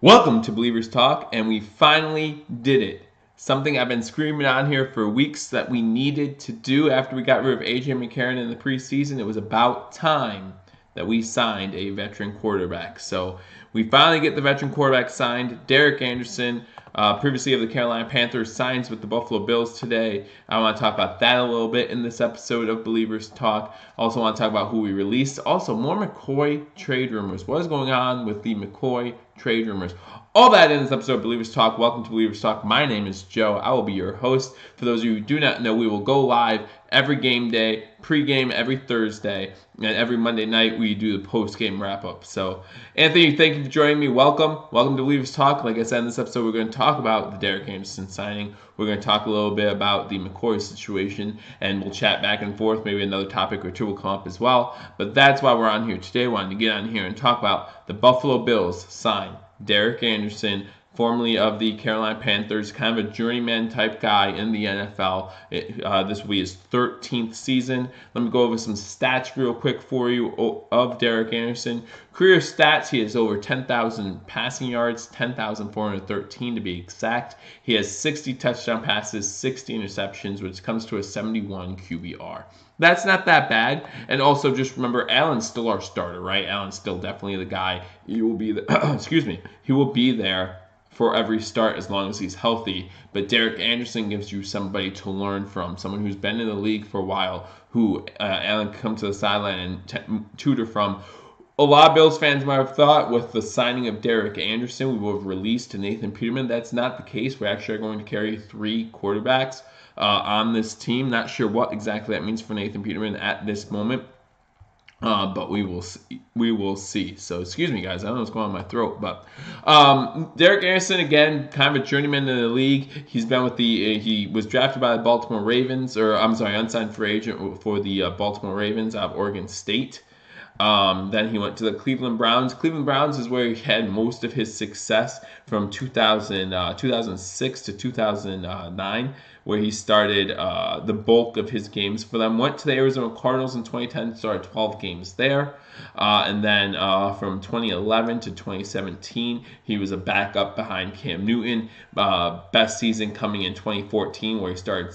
Welcome to Believers Talk, and we finally did it. Something I've been screaming on here for weeks that we needed to do after we got rid of A.J. McCarron in the preseason. It was about time that we signed a veteran quarterback. So we finally get the veteran quarterback signed. Derek Anderson, previously of the Carolina Panthers, signs with the Buffalo Bills today. I want to talk about that a little bit in this episode of Believers Talk. Also want to talk about who we released. Also, more McCoy trade rumors. What is going on with the McCoy trade rumors? All that in this episode of Believers Talk. Welcome to Believers Talk. My name is Joe. I will be your host. For those of you who do not know, we will go live every game day, pregame every Thursday, and every Monday night we do the post-game wrap-up. So, Anthony, thank you for joining me. Welcome to Believers Talk. Like I said in this episode, we're going to talk about the Derek Anderson signing. We're going to talk a little bit about the McCoy situation, and we'll chat back and forth. Maybe another topic or two will come up as well. But that's why we're on here today. Wanted to get on here and talk about the Buffalo Bills sign Derek Anderson, formerly of the Carolina Panthers, kind of a journeyman type guy in the NFL. This will be his 13th season. Let me go over some stats real quick for you of Derek Anderson. Career stats, he has over 10,000 passing yards, 10,413 to be exact. He has 60 touchdown passes, 60 interceptions, which comes to a 71 QBR. That's not that bad. And also just remember, Allen's still our starter, right? Allen's still definitely the guy. He will be he will be there for every start as long as he's healthy. But Derek Anderson gives you somebody to learn from, someone who's been in the league for a while, who Allen can come to the sideline and tutor from. A lot of Bills fans might have thought with the signing of Derek Anderson, we will have released Nathan Peterman. That's not the case. We actually are going to carry 3 quarterbacks on this team. Not sure what exactly that means for Nathan Peterman at this moment, but we will see. So excuse me, guys. I don't know what's going on in my throat, but Derek Anderson, again, kind of a journeyman in the league. He's been with he was drafted by the Baltimore Ravens, unsigned free agent for the Baltimore Ravens out of Oregon State. Then he went to the Cleveland Browns. Cleveland Browns is where he had most of his success from 2006 to 2009, where he started the bulk of his games for them. Went to the Arizona Cardinals in 2010, started 12 games there. And then from 2011 to 2017, he was a backup behind Cam Newton. Best season coming in 2014, where he started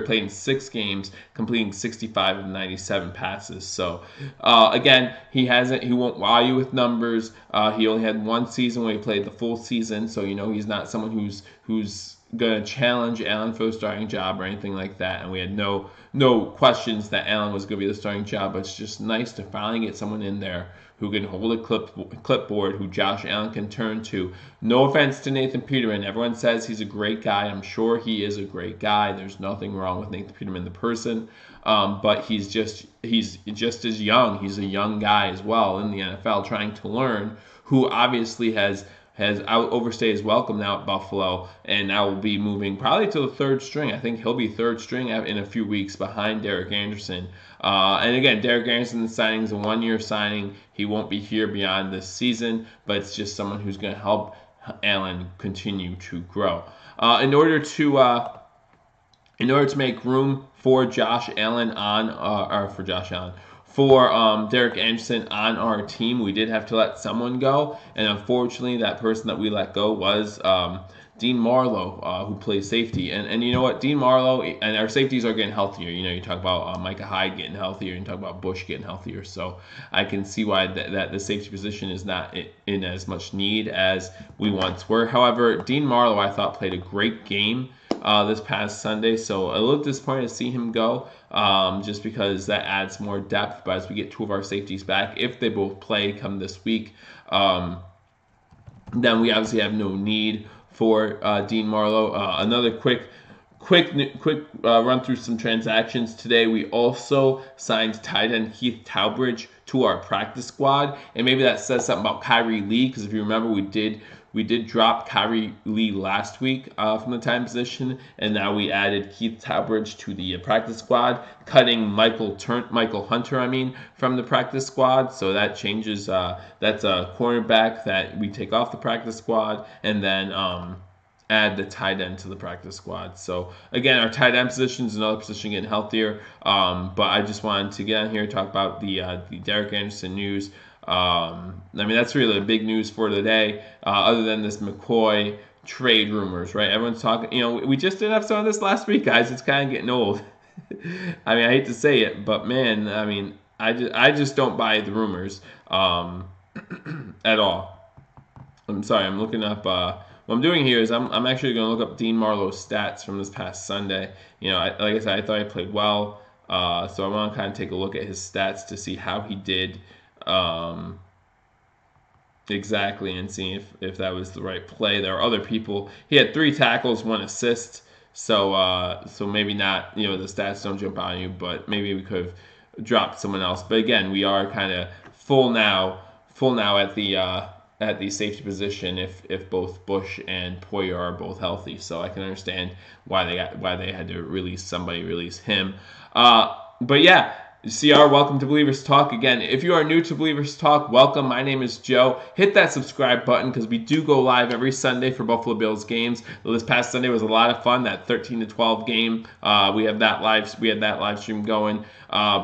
played in 6 games, completing 65 of 97 passes. So again, he won't wow you with numbers. He only had 1 season where he played the full season, so he's not someone who's going to challenge Allen for the starting job or anything like that. And we had no questions that Allen was going to be the starting job, but it's just nice to finally get someone in there who can hold a clipboard, who Josh Allen can turn to. No offense to Nathan Peterman. Everyone says he's a great guy. I'm sure he is a great guy. There's nothing wrong with Nathan Peterman, the person. But he's just as young. He's a young guy as well in the NFL trying to learn, who obviously has overstayed his welcome now at Buffalo, and now will be moving probably to the 3rd string. I think he'll be 3rd string in a few weeks behind Derek Anderson. And again, Derek Anderson's signing is a 1-year signing. He won't be here beyond this season, but it's just someone who's going to help Allen continue to grow. In order to make room for Derek Anderson on our team, we did have to let someone go, and unfortunately that person that we let go was Dean Marlowe, who plays safety. And you know what, Dean Marlowe and our safeties are getting healthier. You talk about Micah Hyde getting healthier, and you talk about Bush getting healthier, so I can see why that the safety position is not in as much need as we once were. However, Dean Marlowe, I thought, played a great game this past Sunday, so a little disappointed to see him go, just because that adds more depth. But as we get 2 of our safeties back, if they both play come this week, then we obviously have no need for Dean Marlowe. Another quick run through some transactions today. We also signed tight end Keith Talbridge to our practice squad, and maybe that says something about Kyrie Lee, because if you remember, we did drop Kyrie Lee last week from the time position, and now we added Keith Talbridge to the practice squad, cutting Michael Hunter, from the practice squad. So that changes. That's a cornerback that we take off the practice squad, and then add the tight end to the practice squad. So again, our tight end position is another position getting healthier. But I just wanted to get on here and talk about the Derek Anderson news. I mean, that's really the big news for today, other than this McCoy trade rumors, right? Everyone's talking, we just did have some of this last week, guys. It's kind of getting old. I mean, I hate to say it, but man, I mean, I just don't buy the rumors at all. I'm sorry, I'm looking up. What I'm doing here is I'm actually going to look up Dean Marlowe's stats from this past Sunday. Like I said, I thought he played well, so I want to kind of take a look at his stats to see how he did exactly and see if that was the right play. There are other people. He had 3 tackles, 1 assist. So maybe not. The stats don't jump out on you, but maybe we could have dropped someone else. But again, we are kind of full now at the safety position if both Bush and Poyer are both healthy. So I can understand why they had to release him. But yeah, CR, welcome to Believers Talk. Again, if you are new to Believers Talk, welcome. My name is Joe. Hit that subscribe button because we do go live every Sunday for Buffalo Bills games. This past Sunday was a lot of fun. That 13-12 game, we had that live stream going.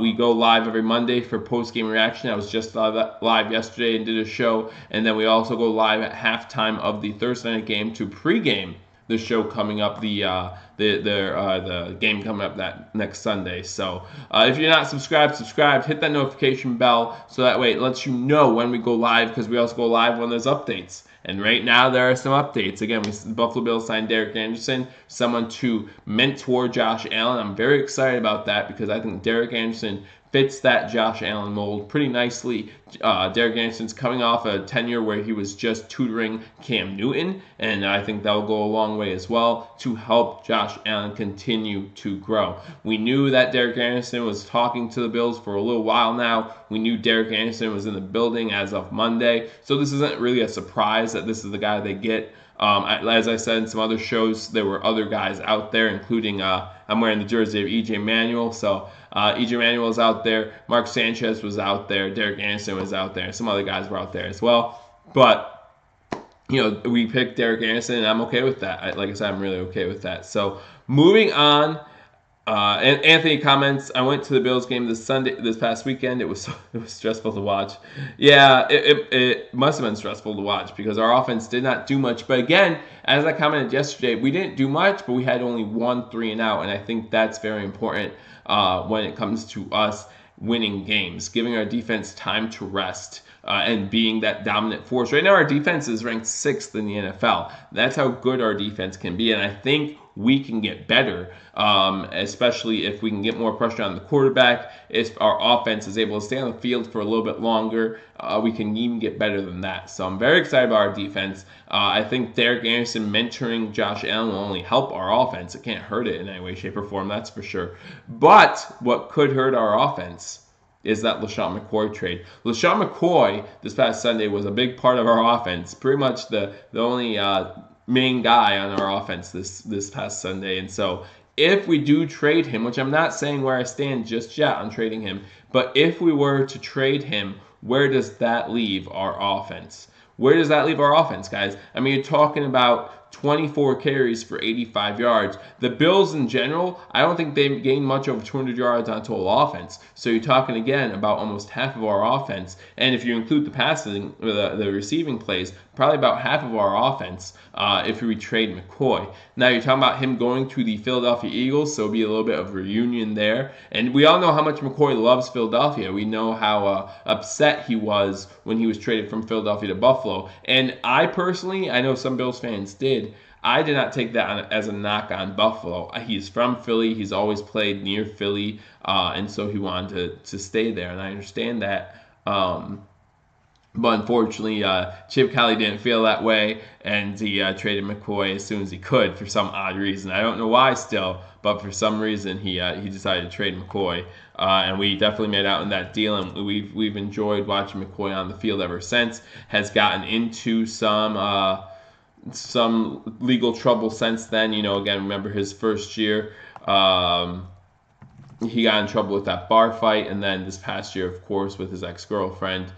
We go live every Monday for post-game reaction. I was just live yesterday and did a show, and then we also go live at halftime of the Thursday night game to pregame the show coming up, the game coming up that next Sunday. So if you're not subscribed, hit that notification bell so that way it lets you know when we go live, because we also go live when there's updates. And right now there are some updates. Again, the Buffalo Bills signed Derek Anderson, someone to mentor Josh Allen. I'm very excited about that because I think Derek Anderson fits that Josh Allen mold pretty nicely. Derek Anderson's coming off a tenure where he was just tutoring Cam Newton, and I think that'll go a long way as well to help Josh Allen continue to grow. We knew that Derek Anderson was talking to the Bills for a little while now. We knew Derek Anderson was in the building as of Monday, so this isn't really a surprise that this is the guy they get. As I said in some other shows, there were other guys out there, including I'm wearing the jersey of E.J. Manuel, so E.J. Manuel was out there, Mark Sanchez was out there, Derek Anderson was out there, some other guys were out there as well. But we picked Derek Anderson, and I'm okay with that. Like I said, I'm really okay with that. So moving on. And Anthony comments, I went to the Bills game this past weekend. It was stressful to watch. Yeah, it must have been stressful to watch because our offense did not do much. But again, as I commented yesterday, we didn't do much, but we had only 1 3-and-out, and I think that's very important when it comes to us winning games, giving our defense time to rest. And being that dominant force. Right now, our defense is ranked 6th in the NFL. That's how good our defense can be, and I think we can get better, especially if we can get more pressure on the quarterback. If our offense is able to stay on the field for a little bit longer, we can even get better than that. So I'm very excited about our defense. I think Derek Anderson mentoring Josh Allen will only help our offense. It can't hurt it in any way, shape, or form, that's for sure. But what could hurt our offense is that LaShawn McCoy trade. LaShawn McCoy this past Sunday was a big part of our offense, pretty much the only main guy on our offense this past Sunday. And so if we do trade him, which I'm not saying where I stand just yet on trading him, but if we were to trade him, where does that leave our offense? Where does that leave our offense, guys? I mean, you're talking about 24 carries for 85 yards. The Bills in general, I don't think they gained much over 200 yards on total offense. So you're talking again about almost half of our offense. And if you include the passing, the receiving plays, probably about half of our offense if we trade McCoy. Now you're talking about him going to the Philadelphia Eagles, so it'll be a little bit of reunion there. And we all know how much McCoy loves Philadelphia. We know how upset he was when he was traded from Philadelphia to Buffalo. And I personally, I know some Bills fans did, I did not take that as a knock on Buffalo. He's from Philly. He's always played near Philly, and so he wanted to stay there, and I understand that. But unfortunately, Chip Kelly didn't feel that way, and he traded McCoy as soon as he could for some odd reason. I don't know why still, but for some reason he decided to trade McCoy, and we definitely made out in that deal, and we've enjoyed watching McCoy on the field ever since. Has gotten into some legal trouble since then. Again, remember his first year. He got in trouble with that bar fight, and then this past year, of course, with his ex-girlfriend.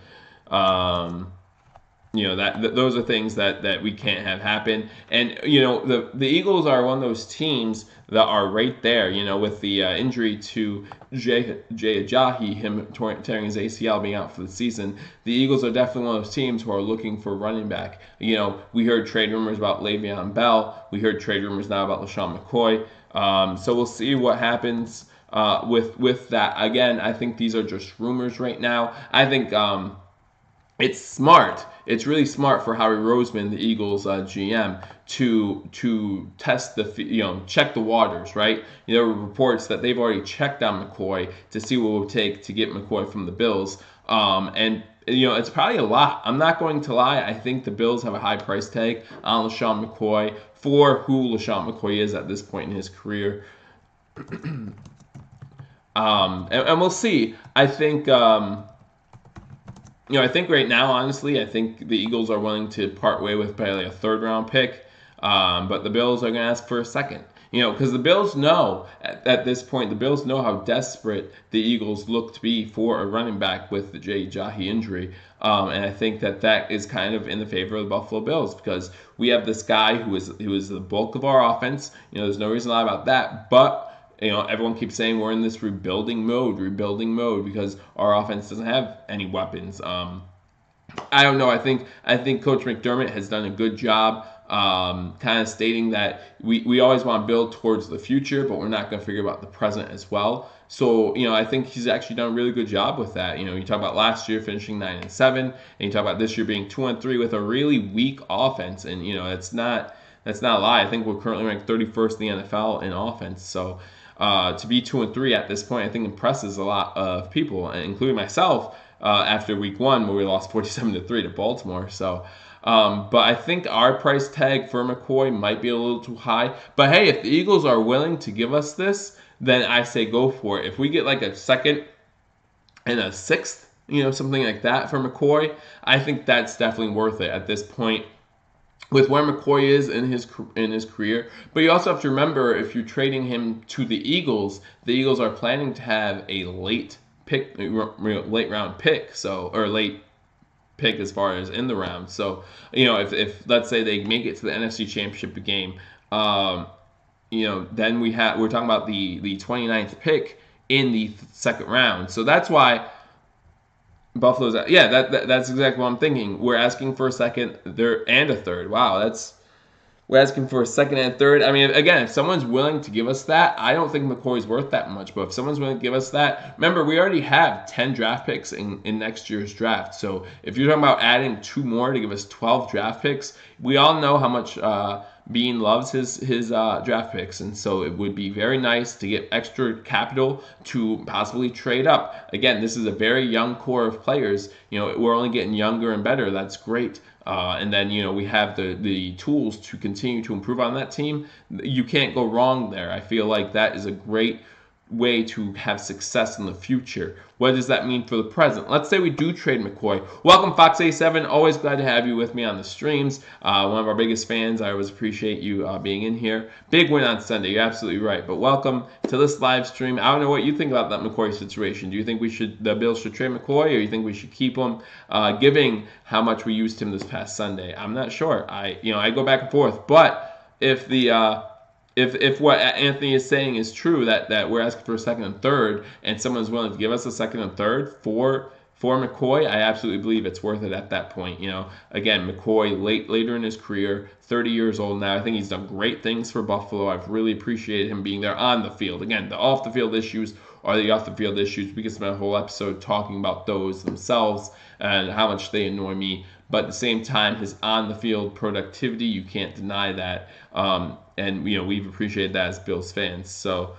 those are things that we can't have happen. And the Eagles are one of those teams that are right there. With the injury to Jay Ajayi, him tearing his ACL, being out for the season, the Eagles are definitely one of those teams who are looking for running back. We heard trade rumors about Le'Veon Bell. We heard trade rumors now about LaShawn McCoy. So we'll see what happens with that. Again, I think these are just rumors right now. I think it's smart. It's really smart for Howie Roseman, the Eagles GM, to test check the waters, right? There were reports that they've already checked on McCoy to see what it would take to get McCoy from the Bills. And it's probably a lot. I'm not going to lie. I think the Bills have a high price tag on LaShawn McCoy for who LaShawn McCoy is at this point in his career. And we'll see. I think. I think right now, honestly, I think the Eagles are willing to part way with probably a third-round pick, but the Bills are going to ask for a second. Because the Bills know, at this point, the Bills know how desperate the Eagles look to be for a running back with the Jay Ajayi injury. And I think that is kind of in the favor of the Buffalo Bills, because we have this guy who is the bulk of our offense. There's no reason to lie about that, but everyone keeps saying we're in this rebuilding mode because our offense doesn't have any weapons. I don't know. I think Coach McDermott has done a good job kind of stating that we always want to build towards the future, but we're not going to figure about the present as well. So, I think he's actually done a really good job with that. You talk about last year finishing 9-7, and you talk about this year being 2-3 with a really weak offense, and that's not a lie. I think we're currently ranked 31st in the NFL in offense. So to be 2-3 at this point, I think impresses a lot of people, including myself, after week 1 where we lost 47-3 to Baltimore. So, but I think our price tag for McCoy might be a little too high. But hey, if the Eagles are willing to give us this, then I say go for it. If we get like a second and a sixth, something like that for McCoy, I think that's definitely worth it at this point with where McCoy is in his career. But you also have to remember, if you're trading him to the Eagles are planning to have a late round pick, or late pick as far as in the round. So, if let's say they make it to the NFC Championship game, then we're talking about the 29th pick in the second round. So that's why Buffalo's, that's exactly what I'm thinking. We're asking for a second, and a third. Wow, we're asking for a second and a third. I mean, again, if someone's willing to give us that, I don't think McCoy's worth that much. But if someone's willing to give us that, remember, we already have 10 draft picks in next year's draft. So if you're talking about adding 2 more to give us 12 draft picks, we all know how much Bean loves his draft picks, and so it would be very nice to get extra capital to possibly trade up. Again, this is a very young core of players. We're only getting younger and better. That's great. And then, we have the tools to continue to improve on that team. You can't go wrong there. I feel like that is a great way to have success in the future. What does that mean for the present? Let's say we do trade McCoy. Welcome, Fox A7. Always glad to have you with me on the streams. One of our biggest fans. I always appreciate you being in here. Big win on Sunday. You're absolutely right. But welcome to this live stream. I don't know what you think about that McCoy situation. Do you think the Bills should trade McCoy, or you think we should keep him, given how much we used him this past Sunday? I'm not sure. I go back and forth. But if If what Anthony is saying is true, that we're asking for a second and third, and someone's willing to give us a second and third for McCoy, I absolutely believe it's worth it at that point. Again, McCoy later in his career, 30 years old now. I think he's done great things for Buffalo. I've really appreciated him being there on the field. Again, the off the field issues are the off the field issues. We could spend a whole episode talking about those themselves and how much they annoy me. But at the same time, his on-the-field productivity, you can't deny that. And we've appreciated that as Bills fans. So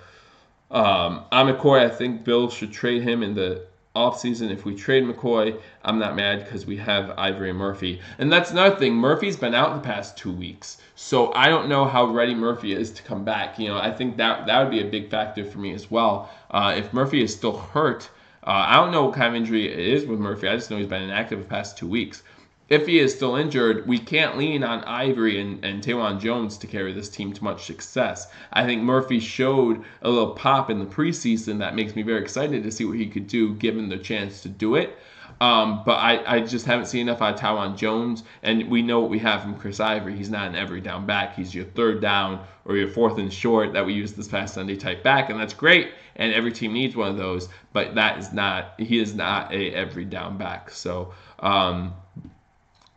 on McCoy, I think Bills should trade him in the offseason. If we trade McCoy, I'm not mad because we have Ivory and Murphy. And that's another thing. Murphy's been out the past 2 weeks. So I don't know how ready Murphy is to come back. I think that would be a big factor for me as well. If Murphy is still hurt, I don't know what kind of injury it is with Murphy. I just know he's been inactive the past 2 weeks. if he is still injured, we can't lean on Ivory and Taewon Jones to carry this team to much success. I think Murphy showed a little pop in the preseason that makes me very excited to see what he could do given the chance to do it. But I just haven't seen enough out of Taewon Jones, and we know what we have from Chris Ivory. He's not an every down back. He's your third down or your fourth and short that we used this past Sunday type back, and that's great. And every team needs one of those, but he is not a every down back. So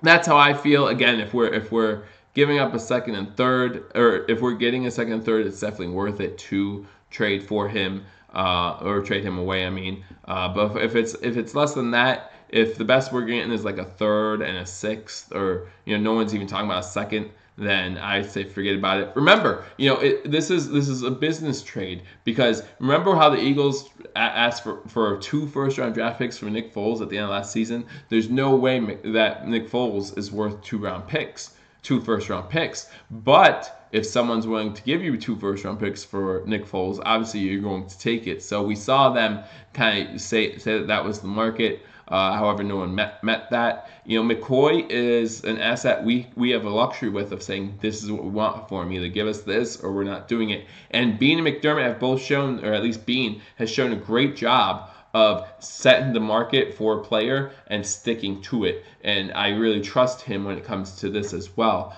that's how I feel. Again, if we're giving up a second and third, or if we're getting a second and third, it's definitely worth it to trade for him or trade him away. I mean, but if it's less than that, if the best we're getting is like a third and a sixth, or no one's even talking about a second, then I say forget about it. Remember, this is a business trade, because remember how the Eagles asked for 2 first-round draft picks for Nick Foles at the end of last season? There's no way that Nick Foles is worth 2 first-round picks. But if someone's willing to give you 2 first-round picks for Nick Foles, obviously you're going to take it. So we saw them kind of say that was the market. However, no one met that. McCoy is an asset we have a luxury with of saying this is what we want for him. Either give us this or we're not doing it. And Bean and McDermott have both shown, or at least Bean has shown a great job of setting the market for a player and sticking to it. And I really trust him when it comes to this as well.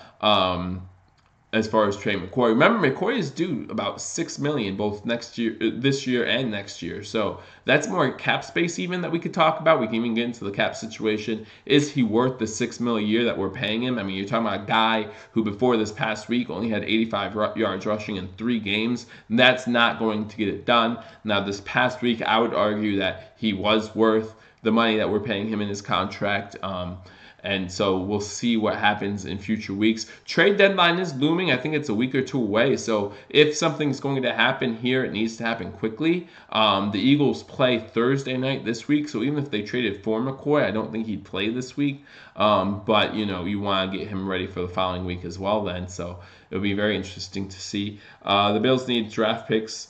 As far as Trey McCoy, remember McCoy is due about $6 million both this year and next year. So that's more cap space even that we could talk about. We can even get into the cap situation. Is he worth the $6 million a year that we're paying him? I mean, you're talking about a guy who before this past week only had 85 yards rushing in 3 games. That's not going to get it done. Now this past week, I would argue that he was worth the money that we're paying him in his contract. And so we'll see what happens in future weeks. Trade deadline is looming. I think it's a week or 2 away. So if something's going to happen here, it needs to happen quickly. The Eagles play Thursday night this week. So even if they traded for McCoy, I don't think he'd play this week. But, you want to get him ready for the following week as well then. So it'll be very interesting to see. The Bills need draft picks.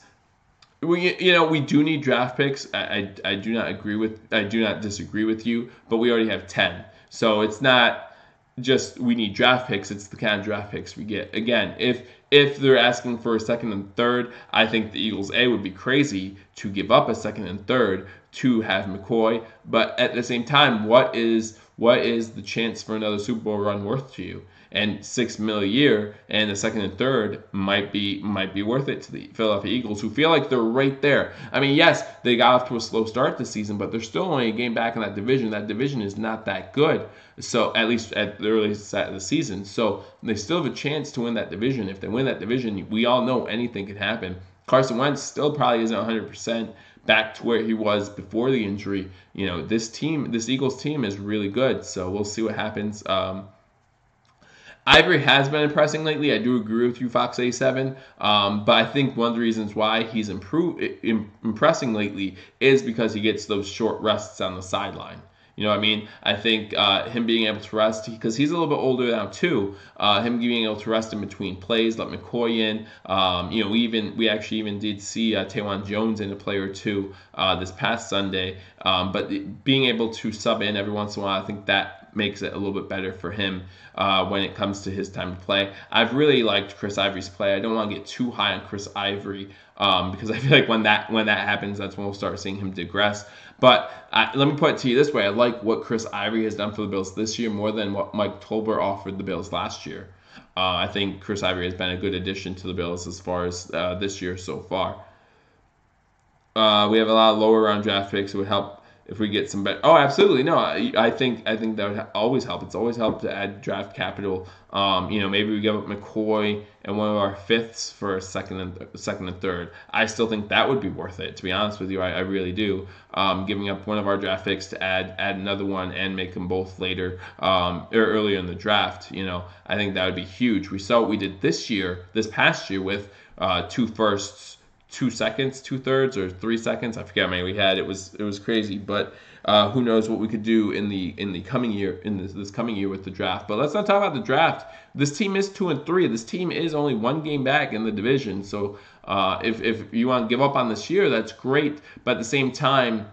We do need draft picks. I do not disagree with you, but we already have 10. So it's not just we need draft picks, it's the kind of draft picks we get. Again, if they're asking for a second and third, I think the Eagles would be crazy to give up a second and third to have McCoy. But at the same time, what is the chance for another Super Bowl run worth to you? And $6 million a year and the second and third might be worth it to the Philadelphia Eagles, who feel like they're right there. I mean, yes, they got off to a slow start this season, but they're still only a game back in that division. That division is not that good. So at least at the early start of the season. So they still have a chance to win that division. If they win that division, we all know anything could happen. Carson Wentz still probably isn't 100% back to where he was before the injury. This Eagles team is really good. So we'll see what happens. Ivory has been impressing lately. I do agree with you, Fox A7. But I think one of the reasons why he's impressing lately is because he gets those short rests on the sideline. You know what I mean? I think him being able to rest, because he's a little bit older now too, him being able to rest in between plays, let McCoy in. We actually even did see Taewon Jones in a play or two this past Sunday. But being able to sub in every once in a while, I think that makes it a little bit better for him when it comes to his time to play. I've really liked Chris Ivory's play. I don't want to get too high on Chris Ivory because I feel like when that happens, that's when we'll start seeing him digress. But let me put it to you this way. I like what Chris Ivory has done for the Bills this year more than what Mike Tolbert offered the Bills last year. I think Chris Ivory has been a good addition to the Bills as far as this year so far. We have a lot of lower round draft picks. It would help if we get some better. Oh, absolutely. No, I think that would always help. It's always helped to add draft capital. Maybe we give up McCoy and one of our fifths for a second and third. I still think that would be worth it. To be honest with you, I really do. Giving up one of our draft picks to add another one and make them both later or earlier in the draft. I think that would be huge. We saw what we did this past year with 2 firsts. 2 seconds, 2/3, or 3 seconds. I forget how many we had. It was crazy, but who knows what we could do in the coming year, in this coming year with the draft. But let's not talk about the draft. This team is 2-3. This team is only 1 game back in the division. So if you want to give up on this year, that's great. But at the same time,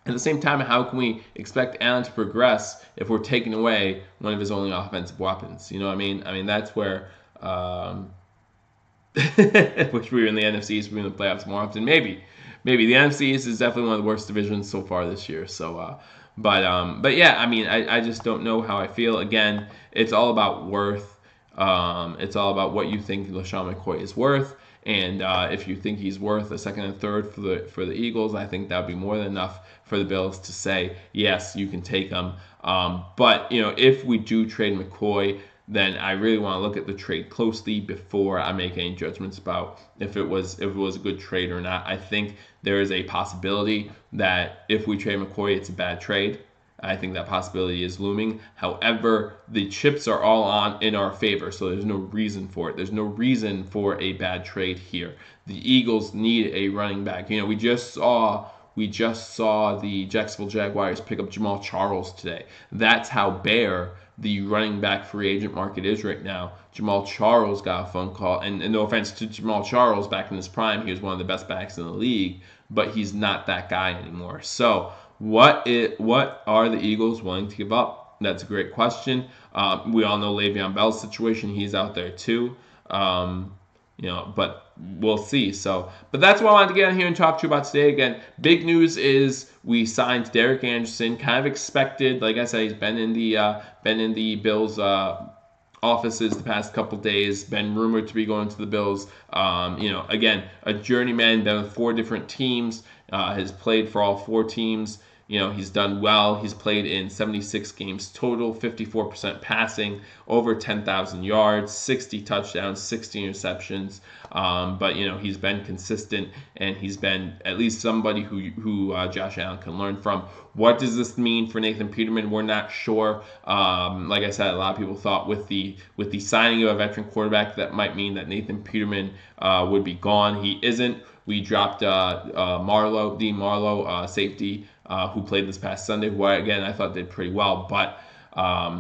At the same time, how can we expect Allen to progress if we're taking away one of his only offensive weapons? You know what I mean? I mean, that's where wish we were in the NFC East, we were in the playoffs more often. Maybe the NFC East is definitely one of the worst divisions so far this year. So, but yeah, I mean, I just don't know how I feel. Again, it's all about worth. It's all about what you think LaShawn McCoy is worth. And if you think he's worth a second and third for the Eagles, I think that would be more than enough for the Bills to say, yes, you can take him. But, you know, if we do trade McCoy, then I really want to look at the trade closely before I make any judgments about if it was a good trade or not. I think there is a possibility that if we trade McCoy, it's a bad trade. I think that possibility is looming. However, the chips are all in our favor, so there's no reason for it. There's no reason for a bad trade here. The Eagles need a running back. You know, we just saw the Jacksonville Jaguars pick up Jamal Charles today. That's how bare the running back free agent market is right now. Jamal Charles got a phone call, and no offense to Jamal Charles, back in his prime, he was one of the best backs in the league, but he's not that guy anymore. So what are the Eagles willing to give up? That's a great question. We all know Le'Veon Bell's situation. He's out there too. You know, but we'll see. So, but that's what I wanted to get on here and talk to you about today. Again, big news is we signed Derek Anderson. Kind of expected. Like I said, he's been in the Bills offices the past couple days. Been rumored to be going to the Bills. You know, again, a journeyman, been with 4 different teams. Has played for all 4 teams. You know, he's done well. He's played in 76 games total, 54% passing, over 10,000 yards, 60 touchdowns, 60 interceptions. But, you know, he's been consistent, and he's been at least somebody who Josh Allen can learn from. What does this mean for Nathan Peterman? We're not sure. Like I said, a lot of people thought with the signing of a veteran quarterback, that might mean that Nathan Peterman would be gone. He isn't. We dropped Dean Marlowe, safety, who played this past Sunday, who, again, I thought did pretty well. But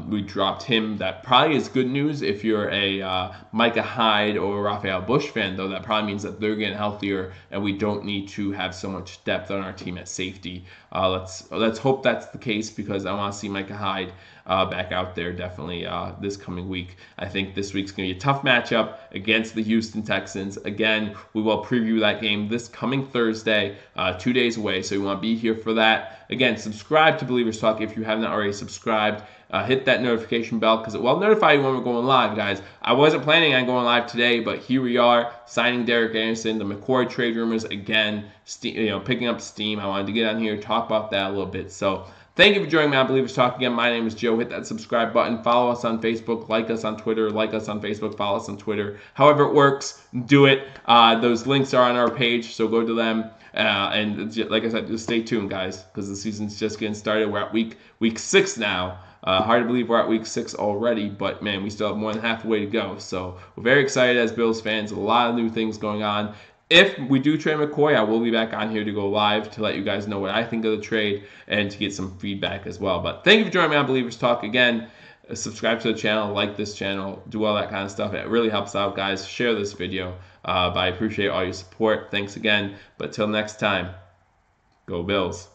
we dropped him. That probably is good news if you're a Micah Hyde or Raphael Bush fan, though. That probably means that they're getting healthier, and we don't need to have so much depth on our team at safety. Let's hope that's the case, because I want to see Micah Hyde back out there definitely this coming week. I think this week's going to be a tough matchup against the Houston Texans. Again, we will preview that game this coming Thursday, 2 days away, so you want to be here for that. Again, subscribe to Believers Talk if you haven't already subscribed. Hit that notification bell, because it will notify you when we're going live, guys. I wasn't planning on going live today, but here we are, signing Derek Anderson. The McCoy trade rumors, again, picking up steam. I wanted to get on here, talk about that a little bit. So thank you for joining me on Believers Talk. Again, my name is Joe. Hit that subscribe button. Follow us on Facebook. Like us on Twitter. Like us on Facebook. Follow us on Twitter. However it works, do it. Those links are on our page, so go to them. And like I said, just stay tuned, guys, because the season's just getting started. We're at week 6 now. Hard to believe we're at week 6 already, but man, we still have more than halfway to go. So we're very excited as Bills fans. A lot of new things going on. If we do trade McCoy, I will be back on here to go live to let you guys know what I think of the trade and to get some feedback as well. But thank you for joining me on Believers Talk. Again, subscribe to the channel, like this channel, do all that kind of stuff. It really helps out, guys. Share this video. But I appreciate all your support. Thanks again. But till next time, go Bills.